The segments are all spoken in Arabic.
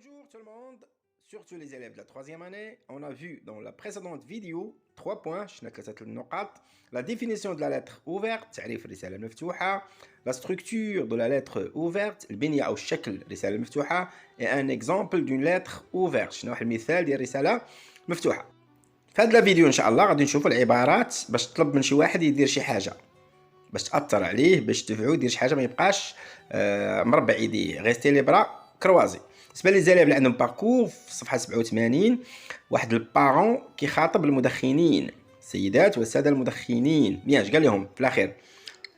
Bonjour tout le monde, surtout les élèves de la troisième année. On a vu dans la précédente vidéo 3 points, la définition de la lettre ouverte, تعريف الرسالة المفتوحة, la structure de la lettre ouverte, البنية أو الشكل الرسالة المفتوحة, et un exemple d'une lettre ouverte, شنو واحد المثال ديال الرسالة مفتوحة. في هذا الفيديو إن شاء الله غادي نشوفوا العبارات باش تطلب من شي واحد يدير شي حاجة، باش تأثر عليه، باش تدفعو يدير شي حاجة، ما يبقاش مربع يديه، غيستي لي برا كروازي. بالنسبه للزلاب اللي عندهم باركور في صفحه 87 واحد البارون كيخاطب المدخنين، السيدات والساده المدخنين. اش قال لهم في الاخير؟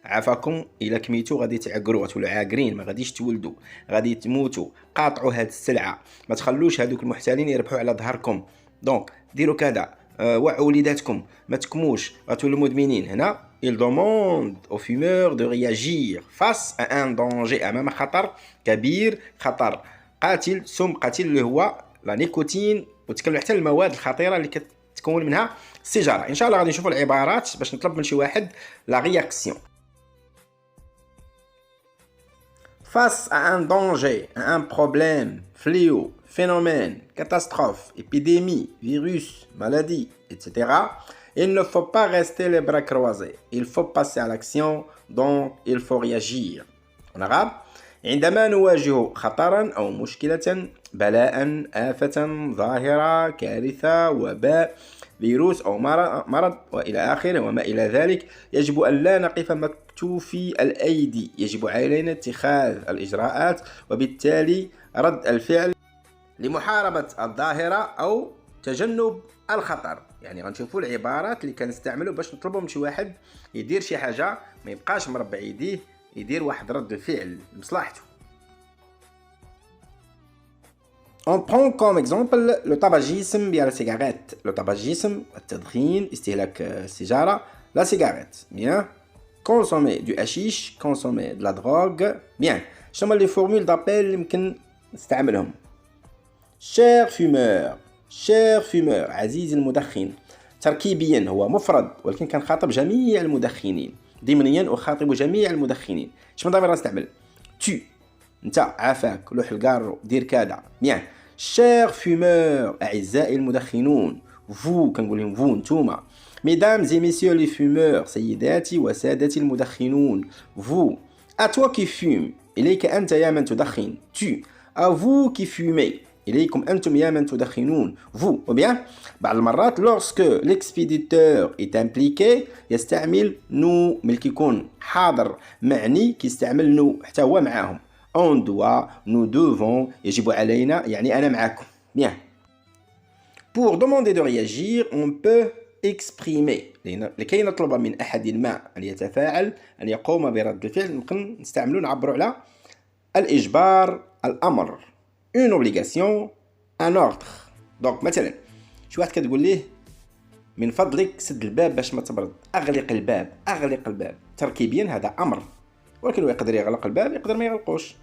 عافاكم الا كميتوا غادي تعقروا، غتولوا عاقرين، ما غاديش تولدوا، غادي تموتوا، قاطعوا هاد السلعه، ما تخلوش هذوك المحتالين يربحوا على ظهركم، دونك ديروا كذا، وعوا وليداتكم ما تكموش، غتولوا مدمنين. هنا il demande aux fumeurs de réagir face à un danger، امام خطر كبير، خطر قاتل، سم قاتل اللي هو لا نيكوتين، وتكلم حتى المواد الخطيره اللي كتكون منها السيجاره. ان شاء الله غادي نشوفوا العبارات باش نطلب من شي واحد لا رياكسيون. Face à un danger, à un problème, fléau, phénomène, catastrophe, épidémie, virus, maladie, etc., il ne faut pas rester les bras croisés. Il faut passer à l'action, donc il faut réagir. En arabe, عندما نواجه خطرا أو مشكلة، بلاء، آفة، ظاهرة، كارثة، وباء، فيروس أو مرض وإلى آخره وما إلى ذلك، يجب أن لا نقف مكتوفي الأيدي، يجب علينا اتخاذ الإجراءات وبالتالي رد الفعل لمحاربة الظاهرة أو تجنب الخطر. يعني غنشوفوا العبارات اللي كنستعملوا باش نطلبوا من شي واحد يدير شي حاجة، ما يبقاش مربع يديه، يدير واحد رد الفعل لمصلحته. On prend comme exemple le tabagisme bien la cigarette. Le tabagisme, التدخين، استهلاك السيجارة. La cigarette, bien. Consommer du hashish, consommer de la drogue. Bien. شنو هما les formules d'appel اللي يمكن نستعملهم؟ Cher fumeur, cher fumeur، عزيزي المدخن. تركيبيا هو مفرد ولكن كنخاطب جميع المدخنين، ضمنيا أخاطب جميع المدخنين. شنو ضمير غنستعمل؟ tu، انت، عافاك، لوح الكارو، دير كذا. bien. cher fumeur، أعزائي المدخنون. vous، كنقول لهم vous، نتوما. mesdames et messieurs les fumeurs، سيداتي وسادتي المدخنون. vous. à toi qui fume، إليك أنت يا من تدخن. tu. à vous qui fumez، إليكم أنتم يا من تدخنون. vous. ou bien بعض المرات lorsque l'expéditeur est impliqué يستعمل nous، ملي كيكون حاضر معني كيستعمل nous حتى هو معاهم. on doit، nous devons، يجب علينا، يعني أنا معاكم. bien. pour demander de réagir on peut exprimer، لكي نطلب من أحد ما أن يتفاعل، أن يقوم برد الفعل، ممكن نستعملوا نعبروا على الإجبار، الأمر، une obligation، un ordre. donc مثلا شي واحد كتقول ليه من فضلك سد الباب باش ما تبرد، اغلق الباب، اغلق الباب. تركيبيا هذا امر، ولكن هو يقدر يغلق الباب، يقدر ما يغلقوش.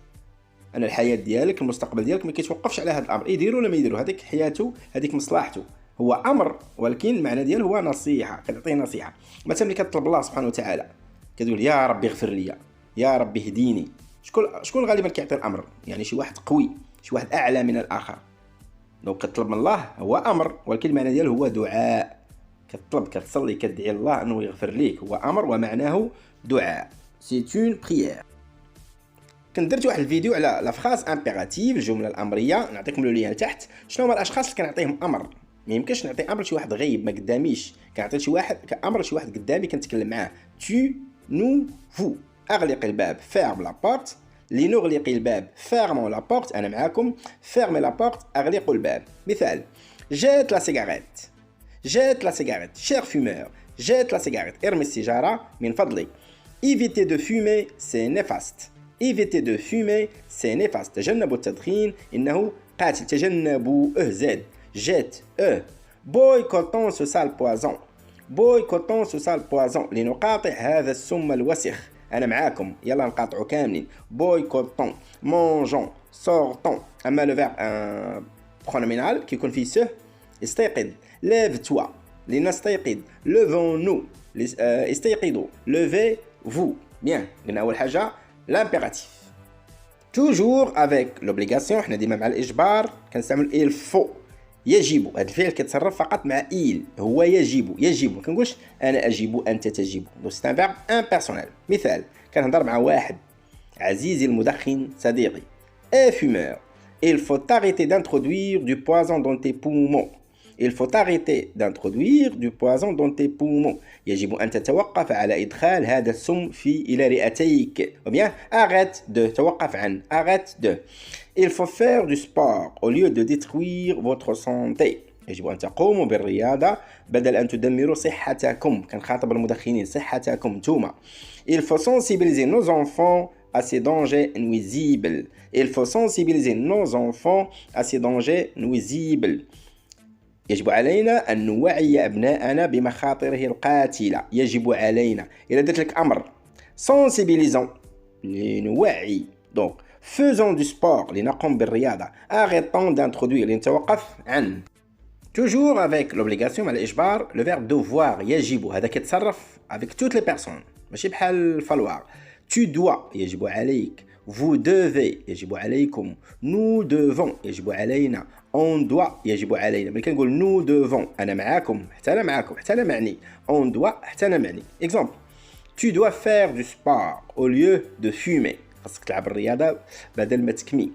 انا الحياه ديالك، المستقبل ديالك ما كيتوقفش على هذا الامر، يديروا ولا ما يديروا، هذيك حياته، هذيك مصلحته. هو امر ولكن المعنى ديالو هو نصيحه، كتعطيه نصيحه. مثلا ملي كتطلب الله سبحانه وتعالى كتقول يا ربي اغفر لي، يا ربي اهديني، شكون غالبا كيعطي الامر؟ يعني شي واحد قوي، شي واحد اعلى من الاخر. دونك كتطلب من الله هو امر، ولكن المعنى ديالو هو دعاء. كتطلب، كتصلي، كتدعي الله انه يغفر ليك، هو امر ومعناه دعاء. سي اون بريير. كنت درت واحد الفيديو على لا فراز امبيراتيف، الجمله الامريه، نعطيكم لو لين تحت. شنو هما الاشخاص اللي كنعطيهم امر؟ ما يمكنش نعطي امر لشي واحد غايب ما قداميش، كنعطي شي واحد كامر لشي واحد قدامي كنتكلم معاه. tu، nous، vous. اغلق الباب، ferme la porte. لنغلق الباب، fermons la porte، أنا معاكم. fermez la porte، أغلقوا الباب. مثال: jette la cigarette، jette la cigarette. cher fumeur، jette la cigarette، ارمي السيجارة من فضلك. éviter de fumer، c'est néfaste. éviter de fumer، c'est néfaste. تجنبوا التدخين، إنه قاتل. تجنبوا، زاد. jette، boycottons ce sale poison، boycottons ce sale poison، لنقاطع هذا السم الوسخ. أنا معاكم، يلا نقاطعوا كاملين. boycottons، mangeons، sortons. أما لو فيرب pronominal كيكون فيه سه، استيقظ، lève-toi، لنستيقظ. levons-nous، استيقظوا. levez-vous. bien. قلنا أول حاجة l'impératif. toujours avec l'obligation احنا ديما مع الاجبار كنستعمل il faut يجب. هذا الفعل كيتصرف فقط مع il هو يجب ما كنقولش انا اجيب انت تجيب. سي ان فيرب امبيرسونيل. مثال كنهضر مع واحد عزيزي المدخن صديقي et fumeur il faut arrêter d'introduire du poison dans tes poumons. Il faut arrêter d'introduire du poison dans tes poumons. يجب أن تتوقف على إدخال هذا السم إلى رئتيك. Ou bien arrête de توقف عن arrête de. Il faut faire du sport au lieu de détruire votre santé. يجب أن تقوموا بالرياضة بدل أن تدمروا صحتكم. كنخاطب المدخنين صحتكم نتوما. Il faut sensibiliser nos enfants à ces dangers nuisibles. Il faut sensibiliser nos enfants à ces dangers nuisibles. يجب علينا أن نوعي أبناءنا بمخاطره القاتلة. يجب علينا. إذا درت لك أمر sensibilisons لنوعي donc faisons du sport لنقوم بالرياضة arrêtons d'introduire لنتوقف عن. toujours avec l'obligation مع الإجبار le verbe devoir يجب هذا كيتصرف avec toutes les personnes ماشي بحال falloir. tu dois يجب عليك. vous devez يجب عليكم. nous devons يجب علينا. on doit يجب علينا. ملي كنقول nous devons انا معاكم حتى انا معاكم حتى انا معني. on doit حتى انا معني. exemple tu dois faire du sport au lieu de fumer. خاصك تلعب الرياضه بدل ما تكمي.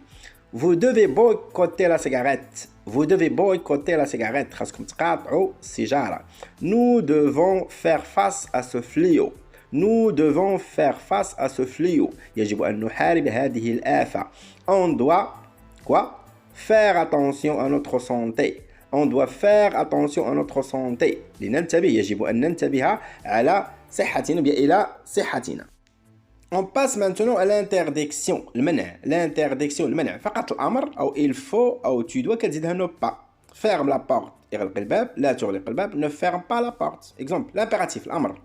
vous devez boycotter la cigarette. vous devez boycotter la cigarette. خاصكم تقاطعوا السيجاره. nous devons faire face à ce fléau. nous devons faire face à ce fléau. يجب أن نحارب هذه الآفة. on doit quoi faire attention à notre santé. on doit faire attention à notre santé. لننتبه يجب أن ننتبه على صحتنا إلى صحتنا. on passe maintenant à l'interdiction المنع. l'interdiction المنع فقط الأمر أو il faut أو tu dois كتزيدها ne pas. ferme la porte اغلق الباب. لا تغلق الباب. ne ferme pas la porte. exemple l'impératif الأمر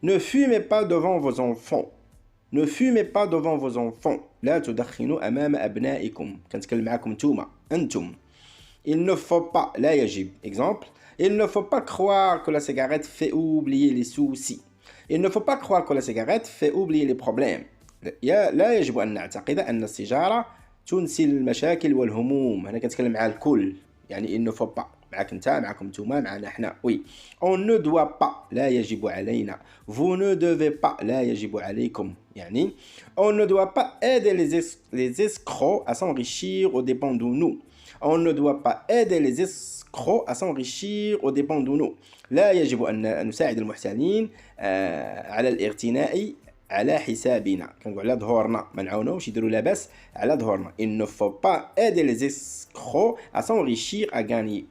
ne fumez pas devant vos enfants. ne fumez pas devant vos enfants. لا تدخنوا أمام أبنائكم. كنتكلم معكم نتوما أنتم. il ne faut pas لا يجب. exemple il ne faut pas croire que la cigarette fait oublier les soucis. il ne faut pas croire que la cigarette fait oublier les problèmes. لا يجب أن نعتقد أن السيجارة تنسي المشاكل والهموم. هنا كنتكلم مع الكل يعني il ne faut pas معك انت معكم نتوما معنا احنا. oui on ne doit pas لا يجب علينا. vous ne devez pas لا يجب عليكم. يعني on ne doit pas aider les escrocs à s'enrichir aux dépens de nous. on ne doit pas aider les escrocs à s'enrichir aux dépens de nous. لا يجب أن نساعد المحسنين على الاغتناء على حسابنا. كنقول على ظهورنا ما نعاونوش يديروا لاباس على ظهورنا. il ne faut pas aider les escrocs à s'enrichir à gagner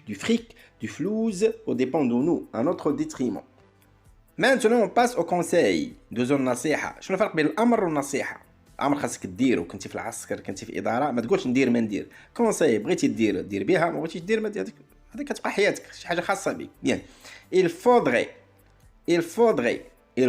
du fric du flouze aux dépens de nous à notre détriment. maintenant on passe au conseil. دوزو النصيحة. شنو الفرق بين الأمر والنصيحة؟ الأمر خاصك ديرو. كنتي في العسكر كنتي في إدارة ما تقولش ندير ما ندير. كونساي بغيتي دير بها ما بغيتيش دير ما دير. هذيك كتبقى حياتك شي حاجة خاصة بك. bien il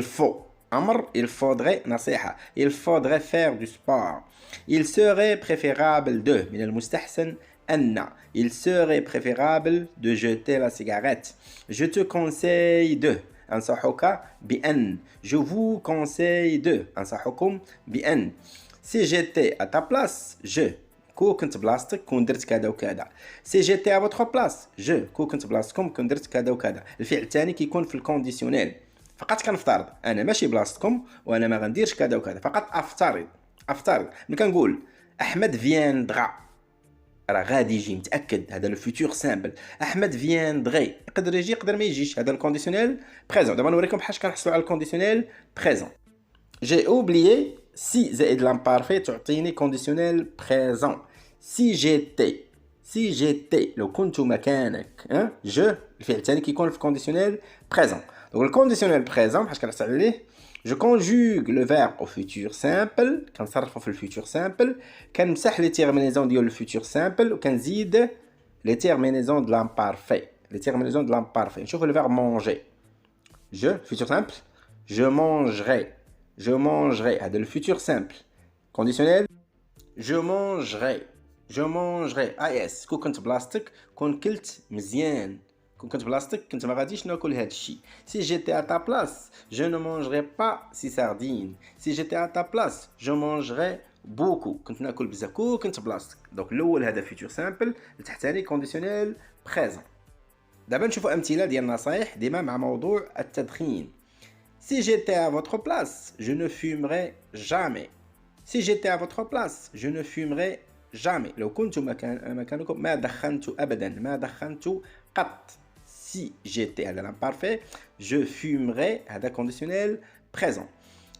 faut أمر il faudrait نصيحة. il faudrait faire du sport. il serait préférable de من المستحسن أن il serait préférable de jeter la cigarette. je te conseille de أنصحك بأن. je vous conseille de أنصحكم بأن. si j'étais à ta place je كو كنت بلاصتك كون درت كذا وكذا. سي جيتي ا فوتر بلاص جو كو كنت بلاصتكم كون درت كذا وكذا. الفعل الثاني كيكون في الكونديسيونيل. فقط كنفترض انا ماشي بلاصتكم وانا ما غنديرش كذا وكذا. فقط افترض ملي كنقول احمد فياندغا راه غادي يجي متاكد. هذا لو فيتور سامبل. احمد فياندغي يقدر يجي يقدر ما يجيش. هذا الكونديسيونيل بريزون. دابا نوريكم بحاش كنحصلوا على الكونديسيونيل بريزون. جي اوبليي سي زائد لامبارفي تعطيني كونديسيونيل بريزون. si j'étais لو كنت مكانك جو الفعل الثاني كيكون في كونديسيونيل بريزون. دونك الكونديسيونيل بريزون بحاش كنحصل عليه جو كونجوغ لو فيرب او فيتور سامبل. كنصرفو في الفيتور سامبل. كنمسح لي تيرمينيزون ديال الفيتور سامبل وكنزيد لي تيرمينيزون د لامبارفي. نشوفو لو فيرب مونجي. جو فيتور سامبل je mangerai هذا الفيتور سامبل. كونديسيونيل je mangerai اس كون كنت بلاصتك كون كلت مزيان. كون كنت بلاصتك كنت ما غاديش ناكل هذا الشيء. si j'étais à ta place je ne mangerais pas ces sardines. si j'étais à ta place je mangerais بوكو كنت ناكل بزاف كنت بلاصتك. دونك الاول هذا فيتور سامبل، التحتاني كونديسيونيل بريزون. دابا نشوفوا امثله ديال النصايح ديما مع موضوع التدخين. Si j'étais à votre place, je ne fumerais jamais. Si j'étais à votre place, je ne fumerais jamais. لو كنت مكانكم ما دخنت أبدا، ما دخنت قط. Si j'étais à l'imparfait, je fumerais هذا conditionnel présent.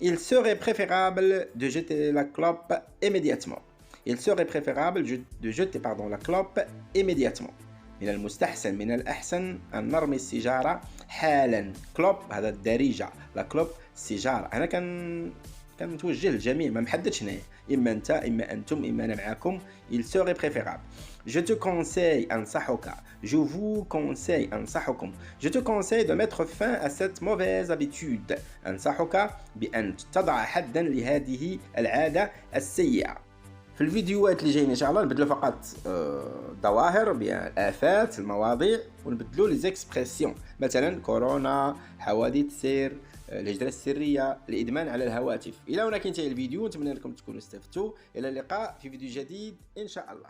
Il serait préférable de jeter la clope immédiatement. Il serait préférable de jeter la clope immédiatement. من المستحسن من الأحسن أن نرمي السيجارة حالا. كلوب هذا الدارجة، لا كلوب السيجارة. أنا كان متوجه للجميع، ما محددش هنايا، إما أنت إما أنتم إما أنا معاكم. il serait préférable. je te conseille أنصحك. je vous conseille أنصحكم. je te conseille de mettre fin à cette mauvaise habitude. أنصحك بأن تضع حدا لهذه العادة السيئة. في الفيديوهات اللي جايين ان شاء الله نبدلوا فقط الظواهر الافات المواضيع، ونبدلوا لي زيكسبرسيون، مثلا كورونا، حوادث السير، الهجره السريه، الادمان على الهواتف. الى هنا كينتهي الفيديو، نتمنى لكم تكونوا استفدتوا. الى اللقاء في فيديو جديد ان شاء الله.